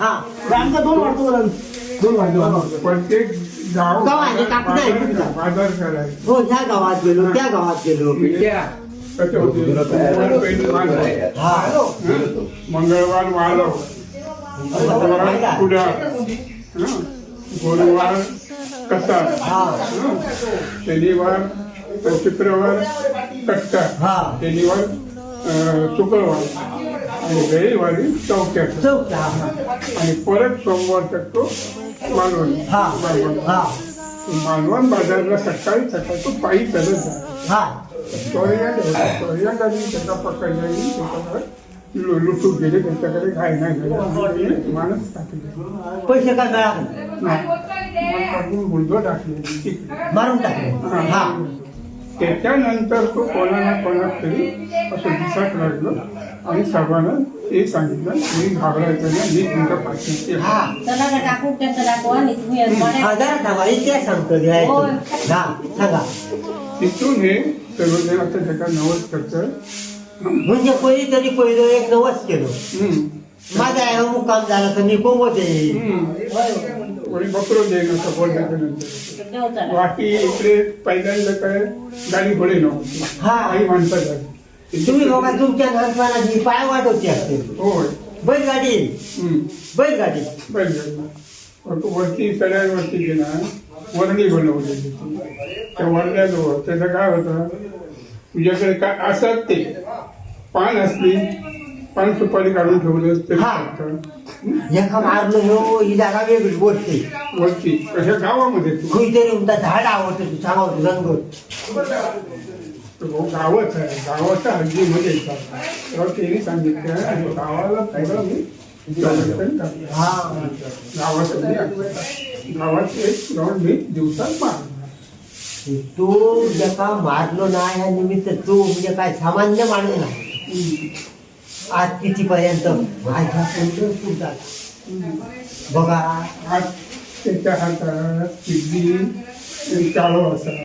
हा आमका 2 वाजता दोन वाजता प्रत्येक गाव आहे कापू नाही बाजार करायचं. हो ह्या गावात गेलो त्या गावात गेलो कसे होते मंगळवार वाळव, बुधवार कुडा, गुरुवार कसार, शनिवार शुक्रवार कट्टा, शनिवार शुक्रवार आणि रविवारी चौक्यात आणि परत सोमवार तो मालवण. मालवण बाजारला सकाळी तो पायी चालत जा. त्याचा पकडला लुटून गेले, त्यांच्याकडे काय नाही माणूस टाकले पैसे काय मिळाले मुलगा टाकले मारून टाकले. त्याच्यानंतर तो कोणाला तरी असं दिसत लागलं आणि सर्वांना ते सांगितलं मी घाबरायचं नाही, मी तुमच्या पाठीशी तिथून हे सर्वजण आता त्याचा नवस करतात. म्हणजे पहिलं एक नवस केलं माझा आहे मुक्काम झाला तर मी कोंबत येईल बकरो देईल असं बोलल्याच्यानंतर बाकी इकडे पहिल्यांदा काय गाडी घोडे नव्हती, काही माणसं झाली. तुम्ही बघा तुमच्या लहानपणाची पाय वाट होती असते. होय बैलगाडी बैलगाडी वरती सगळ्यांवरती गेला वर्णी बनवलेली. त्या वर्ण्याजवळ त्याचं काय होतं, तुझ्याकडे काय असत ते पान असली पान सुपारी काढून ठेवलं तरी एका मारलं हो ही जागा वेगळी गोष्टी वरती कशा गावामध्ये कुठेतरी उमदा झाड आवडतं तू सांगतो रंग गावच आहे, गावाच्या हद्दीमध्ये तेव्हा त्यांनी सांगितलं आणि गावाला पहिलं मी गावात एक राऊंड मी दिवसात मारणार. तू एका मारलो ना या निमित्त तू म्हणजे काय सामान्य माणूस नाही. आज कितीपर्यंत बघा आज त्याच्या हातात किडनी चालू असा